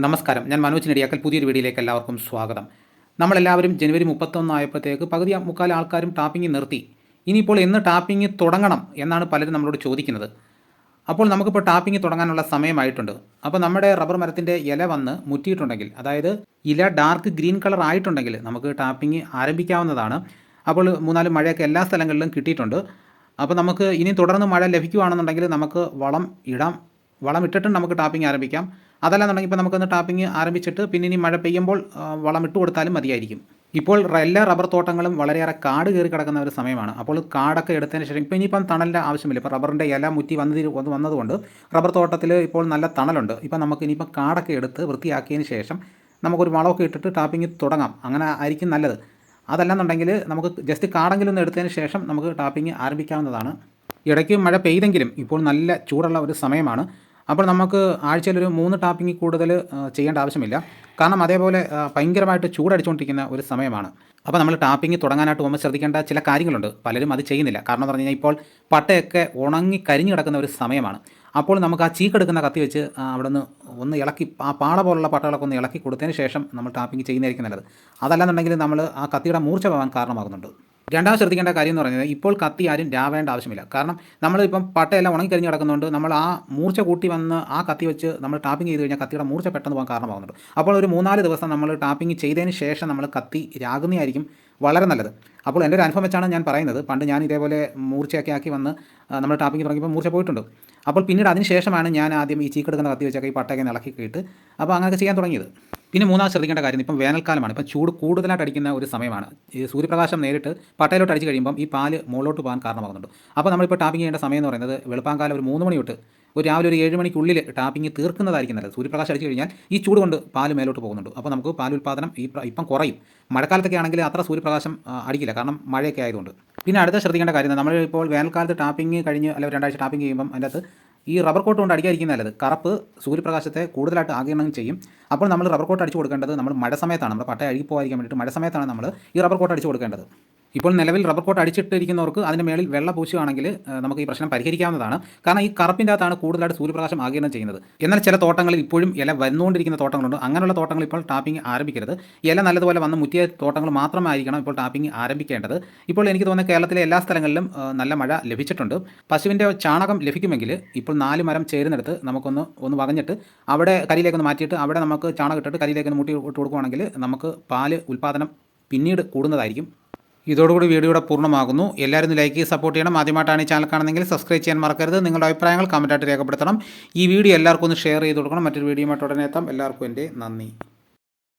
നമസ്കാരം, ഞാൻ മനോജ് നെടിയാക്കൽ. പുതിയൊരു വീഡിയോയിലേക്ക് എല്ലാവർക്കും സ്വാഗതം. നമ്മളെല്ലാവരും ജനുവരി 31 ആയപ്പോഴത്തേക്ക് പകുതി മുക്കാൽ ആൾക്കാരും ടാപ്പിംഗ് നിർത്തി. ഇനിയിപ്പോൾ എന്ന് ടാപ്പിംഗ് തുടങ്ങണം എന്നാണ് പലരും നമ്മളോട് ചോദിക്കുന്നത്. അപ്പോൾ നമുക്കിപ്പോൾ ടാപ്പിംഗ് തുടങ്ങാനുള്ള സമയമായിട്ടുണ്ട്. അപ്പോൾ നമ്മുടെ റബ്ബർ മരത്തിൻ്റെ ഇല വന്ന് മുറ്റിയിട്ടുണ്ടെങ്കിൽ, അതായത് ഇല ഡാർക്ക് ഗ്രീൻ കളർ ആയിട്ടുണ്ടെങ്കിൽ നമുക്ക് ടാപ്പിംഗ് ആരംഭിക്കാവുന്നതാണ്. അപ്പോൾ 3-4 മഴയൊക്കെ എല്ലാ സ്ഥലങ്ങളിലും കിട്ടിയിട്ടുണ്ട്. അപ്പോൾ നമുക്ക് ഇനി തുടർന്ന് മഴ ലഭിക്കുകയാണെന്നുണ്ടെങ്കിൽ നമുക്ക് വളം ഇടാം. വളം ഇട്ടിട്ടും നമുക്ക് ടാപ്പിംഗ് ആരംഭിക്കാം. അതല്ലാന്നുണ്ടെങ്കിൽ ഇപ്പോൾ നമുക്കൊന്ന് ടാപ്പിംഗ് ആരംഭിച്ചിട്ട് പിന്നെ ഇനി മഴ പെയ്യുമ്പോൾ വളം ഇട്ട് കൊടുത്താലും മതിയായിരിക്കും. ഇപ്പോൾ എല്ലാ റബ്ബർ തോട്ടങ്ങളും വളരെയേറെ കാട് കയറി കിടക്കുന്ന ഒരു സമയമാണ്. അപ്പോൾ കാടൊക്കെ എടുത്തതിന് ശേഷം ഇപ്പോൾ ഇനിയിപ്പം തണലിൻ്റെ ആവശ്യമില്ല. ഇപ്പോൾ റബ്ബറിൻ്റെ ഇല മുറ്റി വന്നതുകൊണ്ട് റബ്ബർ തോട്ടത്തിൽ ഇപ്പോൾ നല്ല തണലുണ്ട്. ഇപ്പോൾ നമുക്ക് ഇനിയിപ്പം കാടൊക്കെ എടുത്ത് വൃത്തിയാക്കിയതിന് ശേഷം നമുക്കൊരു വളമൊക്കെ ഇട്ടിട്ട് ടാപ്പിംഗ് തുടങ്ങാം. അങ്ങനെ ആയിരിക്കും നല്ലത്. അതല്ലെന്നുണ്ടെങ്കിൽ നമുക്ക് ജസ്റ്റ് കാടെങ്കിലും ഒന്ന് എടുത്തതിന് ശേഷം നമുക്ക് ടാപ്പിംഗ് ആരംഭിക്കാവുന്നതാണ്. ഇടയ്ക്ക് മഴ പെയ്തെങ്കിലും ഇപ്പോൾ നല്ല ചൂടുള്ള ഒരു സമയമാണ്. അപ്പോൾ നമുക്ക് ആഴ്ചയിലൊരു 3 ടാപ്പിംഗ് കൂടുതൽ ചെയ്യേണ്ട ആവശ്യമില്ല. കാരണം അതേപോലെ ഭയങ്കരമായിട്ട് ചൂടടിച്ചുകൊണ്ടിരിക്കുന്ന ഒരു സമയമാണ്. അപ്പോൾ നമ്മൾ ടാപ്പിംഗ് തുടങ്ങാനായിട്ട് പോകുമ്പോൾ ശ്രദ്ധിക്കേണ്ട ചില കാര്യങ്ങളുണ്ട്. പലരും അത് ചെയ്യുന്നില്ല. കാരണം എന്ന് പറഞ്ഞു കഴിഞ്ഞാൽ ഇപ്പോൾ പട്ടയൊക്കെ ഉണങ്ങി കരിഞ്ഞു കിടക്കുന്ന ഒരു സമയമാണ്. അപ്പോൾ നമുക്ക് ആ ചീക്കെടുക്കുന്ന കത്തി വെച്ച് അവിടെ നിന്ന് ഒന്ന് ഇളക്കി ആ പാള പോലുള്ള പട്ടകളൊക്കെ ഒന്ന് ഇളക്കി കൊടുത്തതിന് ശേഷം നമ്മൾ ടാപ്പിംഗ് ചെയ്യുന്നതായിരിക്കും നല്ലത്. അതല്ലാന്നുണ്ടെങ്കിൽ നമ്മൾ ആ കത്തിയുടെ മൂർച്ച പോകാൻ കാരണമാകുന്നുണ്ട്. രണ്ടാമത് ശ്രദ്ധിക്കേണ്ട കാര്യം എന്ന് പറയുന്നത്, ഇപ്പോൾ കത്തി ആരും രാവേണ്ട ആവശ്യമില്ല. കാരണം നമ്മളിപ്പം പട്ടയെല്ലാം ഉണങ്ങിക്കഴിഞ്ഞ് കിടക്കുന്നതുകൊണ്ട് നമ്മൾ ആ മൂർച്ച കൂട്ടി വന്ന് ആ കത്തി വെച്ച് നമ്മൾ ടാപ്പിംഗ് ചെയ്ത് കഴിഞ്ഞാൽ കത്തിയുടെ മൂർച്ച പെട്ടെന്ന് പോകാൻ കാരണമാകുന്നുണ്ട്. അപ്പോൾ ഒരു 3-4 ദിവസം നമ്മൾ ടാപ്പിംഗ് ചെയ്തതിന് ശേഷം നമ്മൾ കത്തി രാകുന്നതായിരിക്കും വളരെ നല്ലത്. അപ്പോൾ എൻ്റെ ഒരു അനുഭവം വെച്ചാണ് ഞാൻ പറയുന്നത്. പണ്ട് ഞാൻ ഇതേപോലെ മൂർച്ചയൊക്കെ ആക്കി വന്ന് നമ്മൾ ടാപ്പിംഗ് തുടങ്ങിയപ്പോൾ മൂർച്ച പോയിട്ടുണ്ട്. അപ്പോൾ പിന്നീട് അതിന് ശേഷമാണ് ഞാൻ ആദ്യം ഈ ചീക്കെടുക്കുന്ന കത്തി വെച്ചൊക്കെ ഈ പട്ടയൊക്കെ ഇളക്കിയിട്ട് അപ്പോൾ അങ്ങനെയൊക്കെ ചെയ്യാൻ തുടങ്ങിയത്. പിന്നെ മൂന്നാമത് ശ്രദ്ധിക്കേണ്ട കാര്യം, ഇപ്പം വേനൽക്കാലമാണ്. ഇപ്പം ചൂട് കൂടുതലായിട്ട് അടിക്കുന്ന ഒരു സമയമാണ്. ഈ സൂര്യപ്രകാശം നേരിട്ട് പട്ടയിലോട്ട് അടിച്ച് കഴിയുമ്പം ഈ പാല് മുകളിലോട്ട് പോകാൻ കാരണമാകുന്നുണ്ട്. അപ്പോൾ നമ്മളിപ്പോൾ ടാപ്പിംഗ് ചെയ്യേണ്ട സമയം എന്ന് പറയുന്നത് വെളുപ്പാങ്കാലം ഒരു 3 മണി തൊട്ട് ഒരു രാവിലെ ഒരു 7 മണിക്കുള്ളിൽ ടാപ്പിംഗ് തീർക്കുന്നതായിരിക്കും നല്ലത്. സൂര്യപ്രകാശം അടിച്ചു കഴിഞ്ഞാൽ ഈ ചൂട് കൊണ്ട് പാല് മേലോട്ട് പോകുന്നുണ്ട്. അപ്പോൾ നമുക്ക് പാൽ ഉൽപ്പാദനം ഇപ്പം കുറയും. മഴക്കാലത്തൊക്കെ ആണെങ്കിൽ അത്ര സൂര്യപ്രകാശം അടിക്കില്ല, കാരണം മഴയൊക്കെ ആയതുകൊണ്ട്. പിന്നെ അടുത്ത ശ്രദ്ധിക്കേണ്ട കാര്യം, നമ്മളിപ്പോൾ വേനൽക്കാലത്ത് ടാപ്പിംഗ് കഴിഞ്ഞ് അല്ലെങ്കിൽ 2 ആഴ്ച ടാപ്പിംഗ് ചെയ്യുമ്പം അതിൻ്റെ അകത്ത് ഈ റബ്ബർ കോട്ട് കൊണ്ട് അടിക്കാതിരിക്കുന്ന നല്ലത്. കറുപ്പ് സൂര്യപ്രകാശത്തെ കൂടുതലായിട്ട് ആഗിരണം ചെയ്യും. അപ്പോൾ നമ്മൾ റബ്ബർ കോട്ട് അടിച്ചു കൊടുക്കേണ്ടത് നമ്മൾ മഴ സമയത്താണ്. നമ്മുടെ പട്ട അഴുകി പോകാതിരിക്കാൻ വേണ്ടിയിട്ട് മഴ സമയത്താണ് നമ്മൾ ഈ റബ്ബർ കോട്ട് അടിച്ചു കൊടുക്കേണ്ടത്. ഇപ്പോൾ നിലവിൽ റബ്ബർ കോട്ട് അടിച്ചിട്ടിരിക്കുന്നവർക്ക് അതിൻ്റെ മേളിൽ വെള്ള പൂശുകയാണെങ്കിൽ നമുക്ക് ഈ പ്രശ്നം പരിഹരിക്കാവുന്നതാണ്. കാരണം ഈ കറുപ്പിൻ്റെ അകത്താണ് കൂടുതലായിട്ട് സൂര്യപ്രകാശം ആഗിരണം ചെയ്യുന്നത്. എന്നാൽ ചില തോട്ടങ്ങളിൽ ഇപ്പോഴും ഇല വന്നുകൊണ്ടിരിക്കുന്ന തോട്ടങ്ങളുണ്ട്. അങ്ങനെയുള്ള തോട്ടങ്ങൾ ഇപ്പോൾ ടാപ്പിംഗ് ആരംഭിക്കരുത്. ഇല നല്ലതുപോലെ വന്ന് മുറ്റിയ തോട്ടങ്ങൾ മാത്രമായിരിക്കണം ഇപ്പോൾ ടാപ്പിംഗ് ആരംഭിക്കേണ്ടത്. ഇപ്പോൾ എനിക്ക് തോന്നുന്നത് കേരളത്തിലെ എല്ലാ സ്ഥലങ്ങളിലും നല്ല മഴ ലഭിച്ചിട്ടുണ്ട്. പശുവിൻ്റെ ചാണകം ലഭിക്കുമെങ്കിൽ ഇപ്പോൾ 4 മരം ചേരുന്നിടത്ത് നമുക്കൊന്ന് വകഞ്ഞിട്ട് അവിടെ കരിയിലേക്കൊന്ന് മാറ്റിയിട്ട് അവിടെ നമുക്ക് ചാണകം ഇട്ടിട്ട് കരിയിലേക്കൊന്ന് മുട്ടി ഇട്ട് കൊടുക്കുകയാണെങ്കിൽ നമുക്ക് പാല് ഉൽപ്പാദനം പിന്നീട് കൂടുന്നതായിരിക്കും. ഇതോടുകൂടി വീഡിയോയുടെ പൂർണ്ണമാകുന്നു. എല്ലാവരും ലൈക്ക് ചെയ്ത് സപ്പോർട്ട് ചെയ്യണം. ആദ്യമായിട്ടാണ് ഈ ചാനൽ കാണുന്നതെങ്കിൽ സബ്സ്ക്രൈബ് ചെയ്യാൻ മറക്കരുത്. നിങ്ങളുടെ അഭിപ്രായങ്ങൾ കമൻറ്റായിട്ട് രേഖപ്പെടുത്തണം. ഈ വീഡിയോ എല്ലാവർക്കും ഒന്ന് ഷെയർ ചെയ്ത് കൊടുക്കണം. മറ്റൊരു വീഡിയോയുമായിട്ട് ഉടനെ എത്താം. എല്ലാവർക്കും എൻ്റെ നന്ദി.